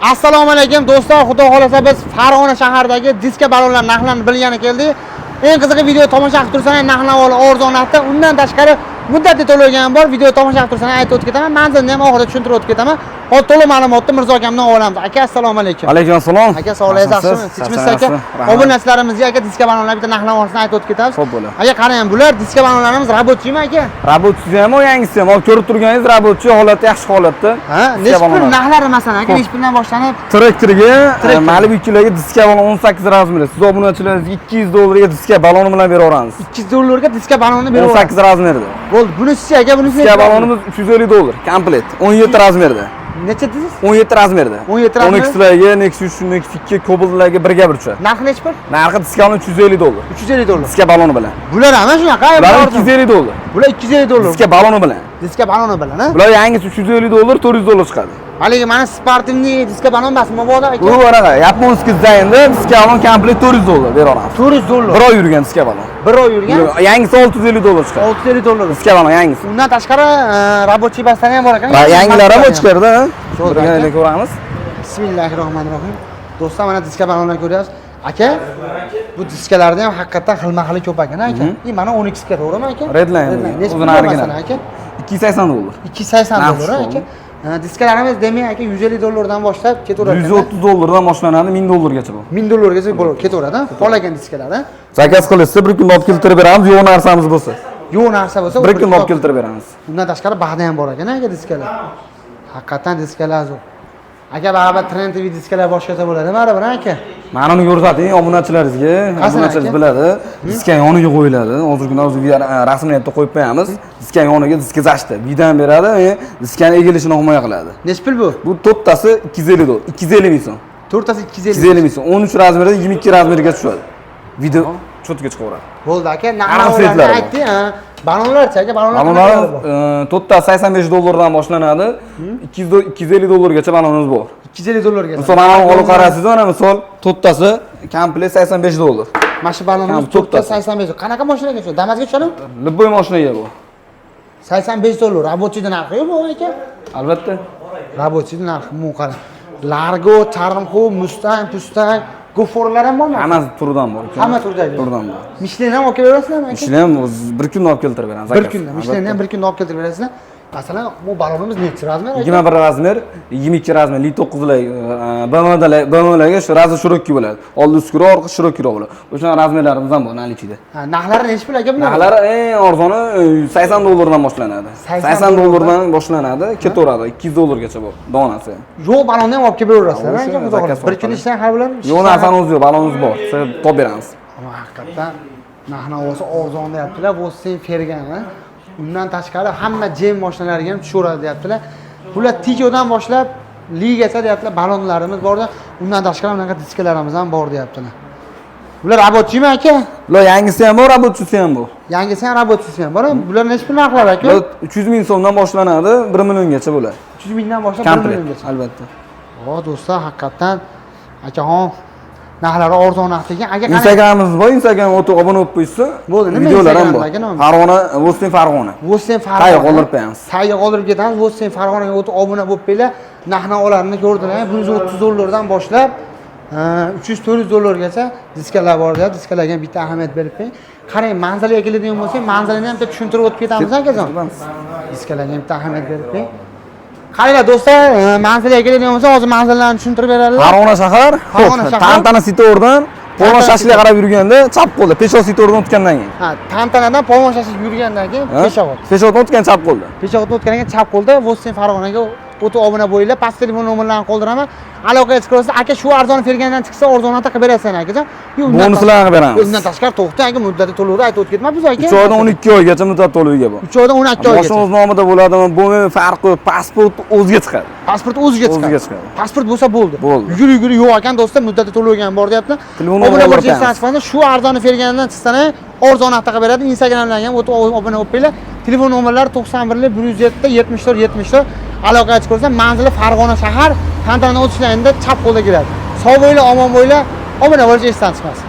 Assalomu alaykum do'stlar, xudo xolasa biz Farg'ona shahridagi diska balonlar narxlarini bilgani keldik. Eng qiziq video tomosha qilib tursangiz narx-navo arzon narxda, undan tashqari muddatli to'lovgan bor. Video tomosha qilib tursangiz aytib o'tib ketaman. Manzilni ham oxirida tushuntirib o'tib ketaman. Hozir to'liq ma'lumotni Mirzo akamdan olamiz. Aka assalomu alaykum. Alaykum assalom. Aka sog'ligingiz yaxshimi? Tinchmisiz aka? Obunachilarimizga aka diska balonlar bitta narx-navosini aytib o'tib ketamiz. Xo'p bo'ladi. Aka qarang, bular diska balonlarimiz rabotchimi aka? Rabotchi ham o yangisi ham. Hozir ko'rib turganingiz rabotchi holati yaxshi holatda. Ha, nechta pul narxlari masalan aka, nechta puldan boshlanib? Traktorga Malibu'chilarga diska balon 18 razmerda. Siz obunachilaringizga $200 ga diska baloni bilan beraveramiz. $200 ga diska balonni beraveramiz. 18 razmerda. Bo'ldi, bunisi aka, bunisi diska balonimiz $350 komplet. 17 razmerda. Necha dedingiz? 17 razmerda. 17 razmerda. Nexus'larga, Nexus 3, Nexus 2, Cobalt'larga birga burcha. Narxi necha pul? Narxi diska baloni $350. $350. Diska baloni bilan. Bular ham shunaqa. Bular $250. Bular $250. Diska baloni bilan. Diska baloni bilan, ha? Bular yangisi $350, $400 chiqadi. Haligi mana sportivniy diska balon emasmi bu aka? Bu varaqa yaponskiy dizaynda diska balon komplet $400 beraveramiz. $400. Bir oy yurgan diska balon. Bir oy yurgan? Yangisi $650 chiqadi. $650. Diska balon yangisi. Undan tashqari rabotchiy bastani ham bor ekan. Yangilar ham chiqardi, ha? Birgalikda ko'ramiz. Bismillahirrohmanirrohim. Do'stlar, mana diska balonlarni ko'ryapsiz. Aka, bu diskalarda ham haqiqatan xilma-xili ko'p ekan, aka. Mana 12 ga to'g'rimi aka? Redline. O'zini original aka. $280. $280 aka. Diskalarimiz demak aka $150 dan boshlab ketaveradi. $130 dan boshlanadi, $1000 gacha bu. $1000 gacha ketaveradi, qolagan diskalar, ha? Zakaz qilsa bir kun olib keltirib beramiz, yo'q narsamiz bo'lsa. Yo'q narsa bo'lsa, bir kun olib keltirib beramiz. Undan tashqari bahda ham bor ekan aka diskalar. Haqiqatan diskalar zo'r. Aka baribir Trend TV diskalar boshqacha bo'ladi, baribir aka. Mana uni ko'rsating obunachilaringizga, obunachilar biladi. Diska yoniga qo'yiladi. Hozirgina o'zi rasmini ham qo'yib qo'yamiz. Diska yoniga diska zashta. Vidan beradi, diskani egilishini himoya qiladi. Nech pul bu? Bu to'rttasi $250. 250 ming so'm. To'rttasi 250 ming so'm. 13 razmerda 22 razmerga tushadi. Video cho'tga chiqaveradi. Bo'ldi aka, narxlarni aytding, ha. Balonlar-chi aka, balonlar to'rttasi $85 dan boshlanadi. $250 gacha balonimiz bor. $250 gacha. Misol mana olib qarasiz, mana misol to'rttasi komplet $85. Mana shu balonimiz to'rttasi $85. Qanaqa mashinaga tushadi? Damazga tushadimi? Любой mashinaga bu. $85. Rabotchiyda narxi bu aka? Albatta. Rabotchiyda narxi mu qara. Largo, Charmxo, Mustang, Pustang, Goforlar ham bormi? Hammasi turdan bor. Hamma turdagi. Turdan bor. Michelin ham olib kelaverasizlarmi aka? Michelin ham bir kunda olib keltirib beramiz. Bir kunda. Michelin ham bir kunda olib keltirib berasizlar. Masalan, bu balonimiz necha razmer aka? 21 razmer, 22 razmer, Li9lar, BMWlarga shu razi shirokki bo'ladi. Oldi uskura, orqa shirokkiroq bo'ladi. O'sha razmerlarimiz ham bor nalichida. Ha, narxlari necha pul aka bular? Narxlari eng arzoni $80 dan boshlanadi. $80 dan boshlanadi, ketaveradi. $200 gacha bor donasi. Yo'q, balonni ham olib kelib beraverasizlar aka, xudo xohlasa. Bir kun ishdan har bilan. Yo'q, narsani o'zi yo'q, balonimiz bor. Siz topib beramiz. Ammo haqiqatan narx-navosi arzon deyaptilar, bu sen fergan, ha. Undan tashqari hamma jem mashinalariga ham tushaveradi deyaptilar. Bular Tijodan boshlab ligacha deyaptilar, balonlarimiz borda. Undan tashqari bunaqa diskalarimiz ham bor deyaptilar. Bular rabotchimi aka? Bular yangisi ham bor, rabotchisi ham bor. Yangisi ham, rabotchisi ham bor. Bular necha pul narxlari aka? 300 ming so'mdan boshlanadi, 1 milliongacha bo'ladi. 300 mingdan boshlab 1 milliongacha. Albatta. O, do'stlar, haqiqatan akaxon narxlari arzon narx ekan. Aka Instagramimiz bor, Instagramga o'tib obuna bo'lib qo'ysa, bo'ldi, nima videolar ham bor. Farg'ona, Vosten Farg'ona. Vosten Farg'ona. Tayyor qoldirib qo'yamiz. Tayyor qoldirib ketamiz. Vosten Farg'onaga o'tib obuna bo'lib qo'yinglar. Narx-navolarni ko'rdilar. $130 dan boshlab $300-400 gacha diskalar bor deyapti. Diskalarga bitta ahamiyat berib qo'ying. Qarang, manzilga keladigan bo'lsak, manzilni ham bitta tushuntirib o'tib ketamiz akajon. Diskalarga bitta ahamiyat berib qo'ying. Qaranglar do'stlar, manzilga keladigan bo'lsa, hozir manzillarni tushuntirib beradilar. Farg'ona shahar. Tantana Sito'rdan Polvon shashliga qarab yurganda chap qo'lda, Peshov Sito'rdan o'tgandan keyin. Ha, Tantanadan Polvon shashliga yurgandan keyin Peshov. Peshovdan o'tgan chap qo'lda. Peshovdan o'tgandan keyin chap qo'lda Vosten Farg'onaga o'tib obuna bo'linglar. Past telefon nomerlarini qoldiraman. Aloqaga chiqarsa, aka shu arzon fergandan chiqsa, arzondan qilib berasiz akajon. Bonuslarni beramiz. Undan tashqari to'xta, aka muddati to'lovda aytib o'tib ketmabmiz aka. 3 oydan 12 oygacha muddat to'loviga bor. 3 oydan 12 oygacha. Mashina o'z nomida bo'ladimi? Bu farqi, pasport o'ziga chiqadi. Pasport o'ziga chiqadi. Pasport bo'lsa bo'ldi. Yuguri yo'q ekan do'stlar, muddati to'lovgan bor deyapti. Obuna bo'lsangiz, shu arzonni fergandan chiqsana, arzon narxda qilib beradi. Instagramdan ham o'tib obuna bo'lib qo'yinglar. Telefon nomerlari 91 107 74 74. Aloqaga chiqarsa, manzili Farg'ona shahar, Tantanadan o'tishlarida chap qo'lda keladi. Sog' bo'ylar, omon bo'ylar, obuna bo'lish esdan chiqmasin.